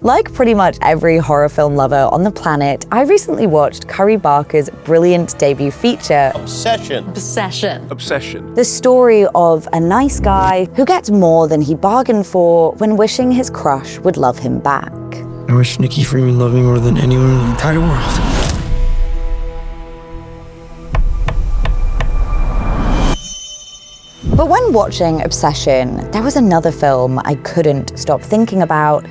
Like pretty much every horror film lover on the planet, I recently watched Curry Barker's brilliant debut feature, Obsession. Obsession. Obsession. The story of a nice guy who gets more than he bargained for when wishing his crush would love him back. I wish Nikki Freeman loved me more than anyone in the entire world. But when watching Obsession, there was another film I couldn't stop thinking about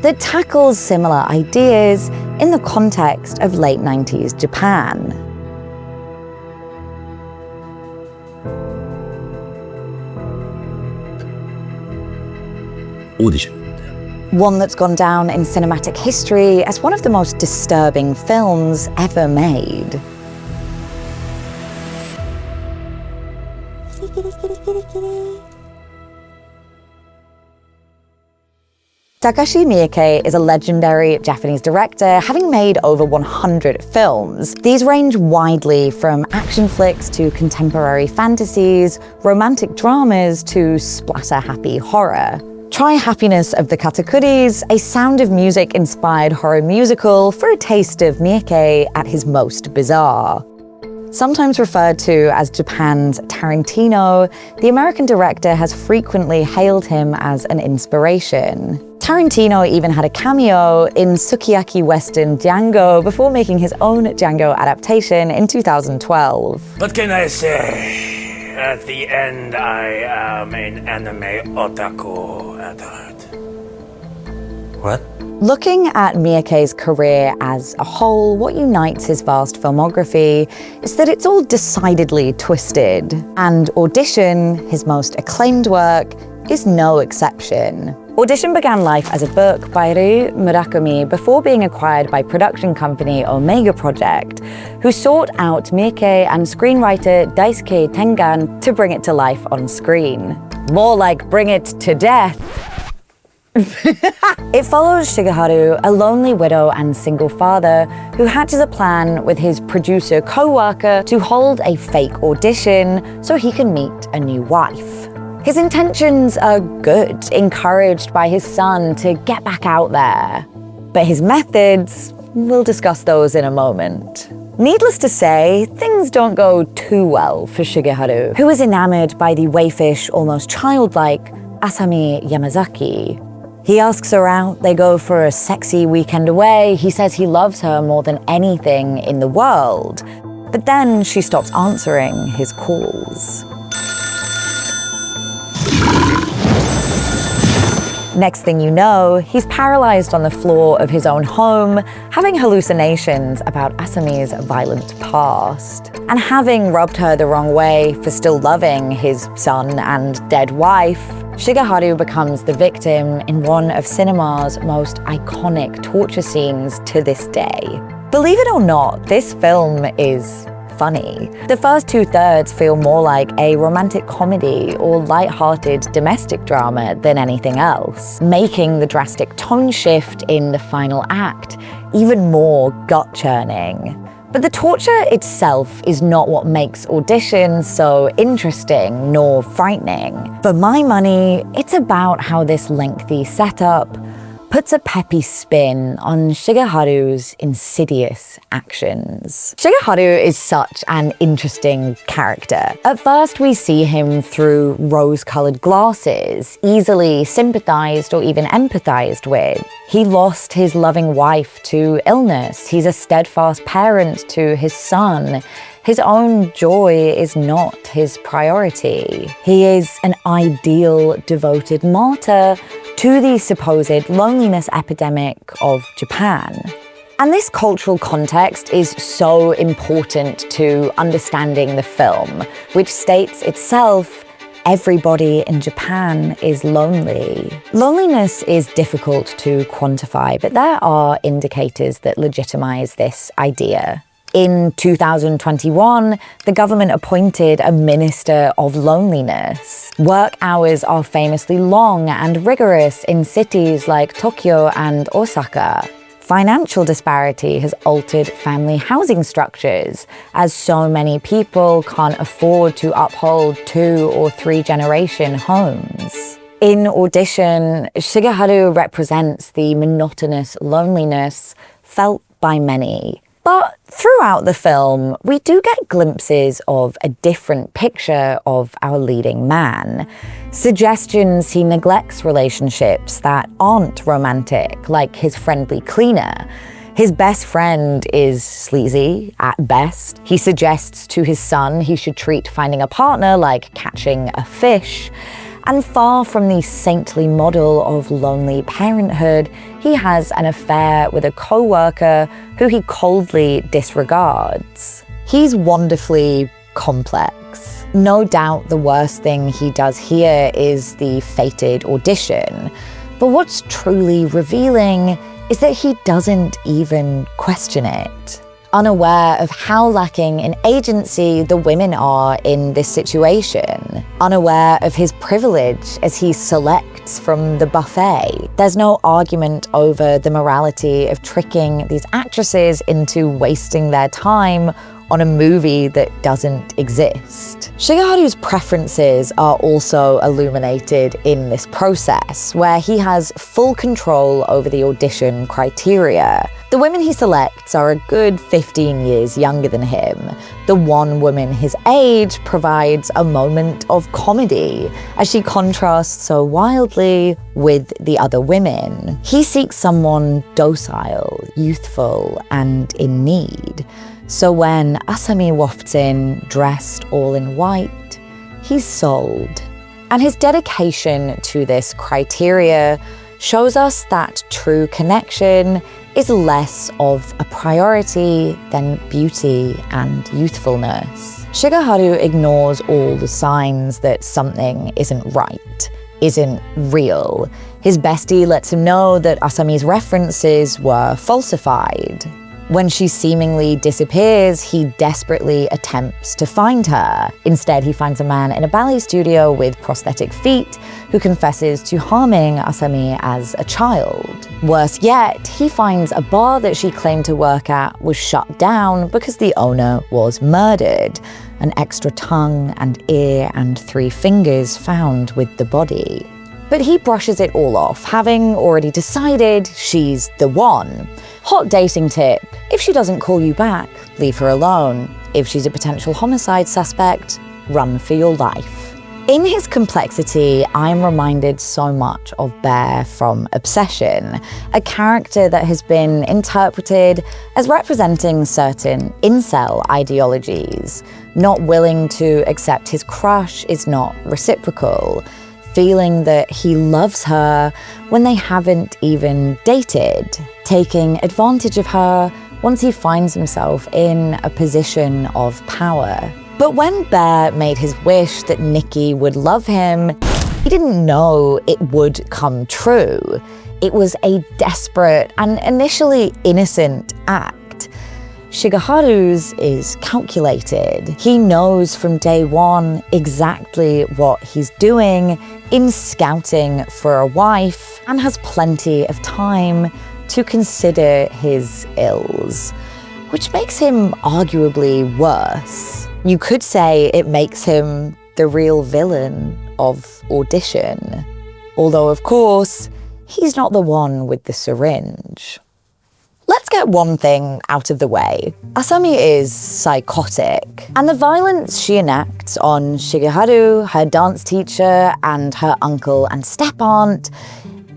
that tackles similar ideas in the context of late 90s Japan. Audition. One that's gone down in cinematic history as one of the most disturbing films ever made. Takashi Miike is a legendary Japanese director, having made over 100 films. These range widely from action flicks to contemporary fantasies, romantic dramas to splatter-happy horror. Try Happiness of the Katakuris, a Sound of Music-inspired horror musical for a taste of Miike at his most bizarre. Sometimes referred to as Japan's Tarantino, the American director has frequently hailed him as an inspiration. Tarantino even had a cameo in sukiyaki western Django before making his own Django adaptation in 2012. What can I say? At the end, I am an anime otaku at heart. What? Looking at Miike's career as a whole, what unites his vast filmography is that it's all decidedly twisted. And Audition, his most acclaimed work, is no exception. Audition began life as a book by Ryu Murakami before being acquired by production company Omega Project, who sought out Miike and screenwriter Daisuke Tengan to bring it to life on screen. More like bring it to death. It follows Shigeharu, a lonely widow and single father, who hatches a plan with his producer co-worker to hold a fake audition so he can meet a new wife. His intentions are good, encouraged by his son to get back out there. But his methods, we'll discuss those in a moment. Needless to say, things don't go too well for Shigeharu, who is enamored by the waifish, almost childlike Asami Yamazaki. He asks her out, they go for a sexy weekend away. He says he loves her more than anything in the world. But then she stops answering his calls. Next thing you know, he's paralyzed on the floor of his own home, having hallucinations about Asami's violent past. And having rubbed her the wrong way for still loving his son and dead wife, Shigeharu becomes the victim in one of cinema's most iconic torture scenes to this day. Believe it or not, this film is funny. The first two-thirds feel more like a romantic comedy or light-hearted domestic drama than anything else, making the drastic tone shift in the final act even more gut-churning. But the torture itself is not what makes Audition so interesting nor frightening. For my money, it's about how this lengthy setup puts a peppy spin on Shigeharu's insidious actions. Shigeharu is such an interesting character. At first, we see him through rose-colored glasses, easily sympathized or even empathized with. He lost his loving wife to illness. He's a steadfast parent to his son. His own joy is not his priority. He is an ideal, devoted martyr to the supposed loneliness epidemic of Japan. And this cultural context is so important to understanding the film, which states itself, everybody in Japan is lonely. Loneliness is difficult to quantify, but there are indicators that legitimize this idea. In 2021, the government appointed a Minister of Loneliness. Work hours are famously long and rigorous in cities like Tokyo and Osaka. Financial disparity has altered family housing structures, as so many people can't afford to uphold 2- or 3-generation homes. In Audition, Shigeharu represents the monotonous loneliness felt by many. But throughout the film, we do get glimpses of a different picture of our leading man. Suggestions he neglects relationships that aren't romantic, like his friendly cleaner. His best friend is sleazy, at best. He suggests to his son he should treat finding a partner like catching a fish. And far from the saintly model of lonely parenthood, he has an affair with a co-worker who he coldly disregards. He's wonderfully complex. No doubt the worst thing he does here is the fated audition. But what's truly revealing is that he doesn't even question it. Unaware of how lacking in agency the women are in this situation. Unaware of his privilege as he selects from the buffet. There's no argument over the morality of tricking these actresses into wasting their time on a movie that doesn't exist. Shigeharu's preferences are also illuminated in this process, where he has full control over the audition criteria. The women he selects are a good 15 years younger than him. The one woman his age provides a moment of comedy, as she contrasts so wildly with the other women. He seeks someone docile, youthful, and in need. So when Asami wafts in, dressed all in white, he's sold. And his dedication to this criteria shows us that true connection is less of a priority than beauty and youthfulness. Shigeharu ignores all the signs that something isn't right, isn't real. His bestie lets him know that Asami's references were falsified. When she seemingly disappears, he desperately attempts to find her. Instead, he finds a man in a ballet studio with prosthetic feet who confesses to harming Asami as a child. Worse yet, he finds a bar that she claimed to work at was shut down because the owner was murdered. An extra tongue and ear and 3 fingers found with the body. But he brushes it all off, having already decided she's the one. Hot dating tip: if she doesn't call you back, leave her alone. If she's a potential homicide suspect, run for your life. In his complexity, I'm reminded so much of Bear from Obsession, a character that has been interpreted as representing certain incel ideologies. Not willing to accept his crush is not reciprocal. Feeling that he loves her when they haven't even dated. Taking advantage of her once he finds himself in a position of power. But when Bear made his wish that Nikki would love him, he didn't know it would come true. It was a desperate and initially innocent act. Shigeharu's is calculated. He knows from day one exactly what he's doing in scouting for a wife and has plenty of time to consider his ills, which makes him arguably worse. You could say it makes him the real villain of Audition. Although, of course, he's not the one with the syringe. Let's get one thing out of the way. Asami is psychotic, and the violence she enacts on Shigeharu, her dance teacher, and her uncle and step-aunt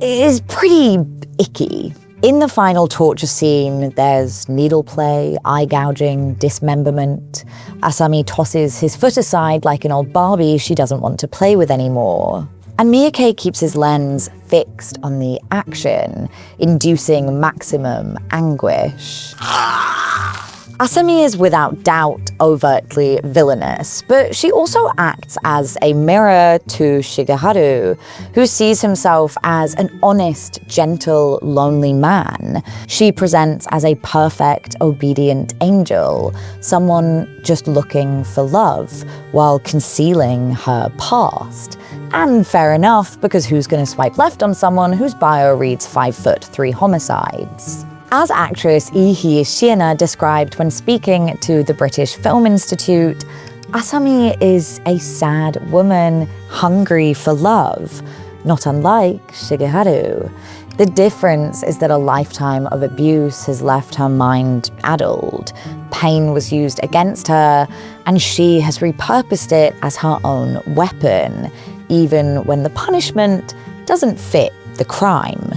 is pretty icky. In the final torture scene, there's needle play, eye gouging, dismemberment. Asami tosses his foot aside like an old Barbie she doesn't want to play with anymore. And Miike keeps his lens fixed on the action, inducing maximum anguish. Asami is without doubt overtly villainous, but she also acts as a mirror to Shigeharu, who sees himself as an honest, gentle, lonely man. She presents as a perfect, obedient angel, someone just looking for love while concealing her past. And fair enough, because who's going to swipe left on someone whose bio reads 5', 3 homicides? As actress Ihi Shiina described when speaking to the British Film Institute, Asami is a sad woman hungry for love. not unlike Shigeharu. The difference is that a lifetime of abuse has left her mind addled. Pain was used against her, and she has repurposed it as her own weapon, even when the punishment doesn't fit the crime.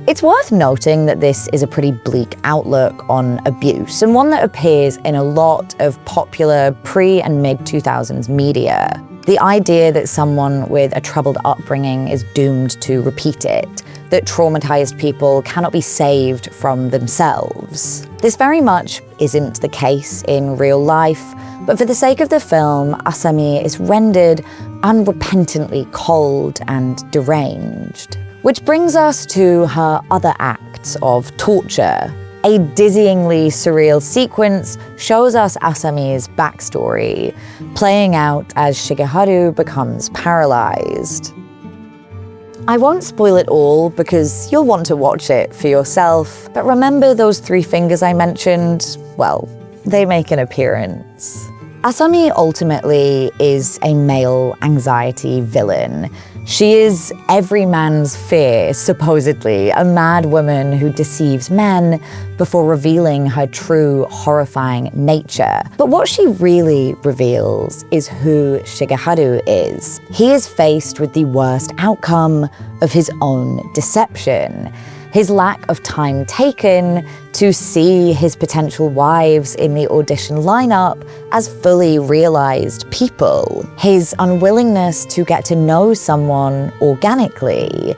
It's worth noting that this is a pretty bleak outlook on abuse, and one that appears in a lot of popular pre- and mid-2000s media. The idea that someone with a troubled upbringing is doomed to repeat it, that traumatized people cannot be saved from themselves. This very much isn't the case in real life, but for the sake of the film, Asami is rendered unrepentantly cold and deranged. Which brings us to her other acts of torture. A dizzyingly surreal sequence shows us Asami's backstory, playing out as Shigeharu becomes paralyzed. I won't spoil it all because you'll want to watch it for yourself, but remember those 3 fingers I mentioned? Well, they make an appearance. Asami ultimately is a male anxiety villain. She is every man's fear, supposedly, a mad woman who deceives men before revealing her true, horrifying nature. But what she really reveals is who Shigeharu is. He is faced with the worst outcome of his own deception. His lack of time taken to see his potential wives in the audition lineup as fully realized people. His unwillingness to get to know someone organically,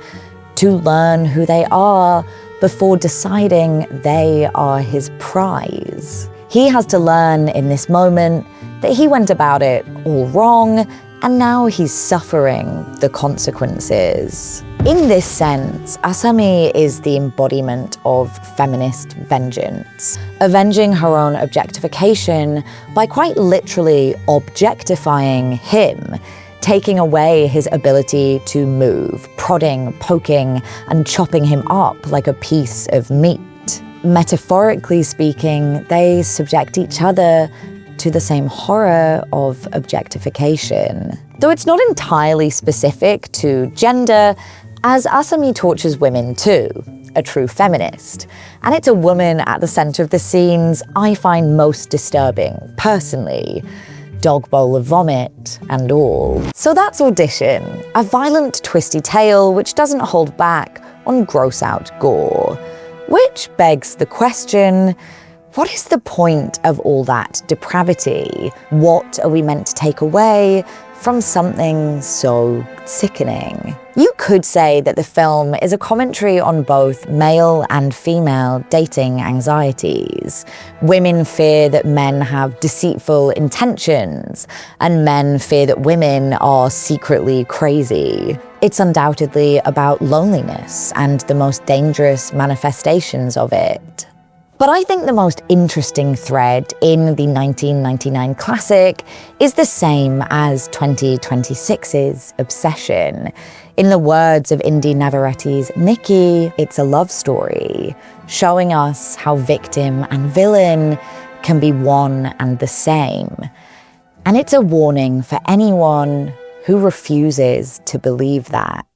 to learn who they are before deciding they are his prize. He has to learn in this moment that he went about it all wrong, and now he's suffering the consequences. In this sense, Asami is the embodiment of feminist vengeance, avenging her own objectification by quite literally objectifying him, taking away his ability to move, prodding, poking, and chopping him up like a piece of meat. Metaphorically speaking, they subject each other to the same horror of objectification. Though it's not entirely specific to gender, as Asami tortures women too, a true feminist. And it's a woman at the center of the scenes I find most disturbing, personally. Dog bowl of vomit and all. So that's Audition, a violent, twisty tale which doesn't hold back on gross-out gore. Which begs the question, what is the point of all that depravity? What are we meant to take away from something so sickening? You could say that the film is a commentary on both male and female dating anxieties. Women fear that men have deceitful intentions, and men fear that women are secretly crazy. It's undoubtedly about loneliness and the most dangerous manifestations of it. But I think the most interesting thread in the 1999 classic is the same as 2026's Obsession. In the words of Indy Navarrette's Nikki, it's a love story, showing us how victim and villain can be one and the same. And it's a warning for anyone who refuses to believe that.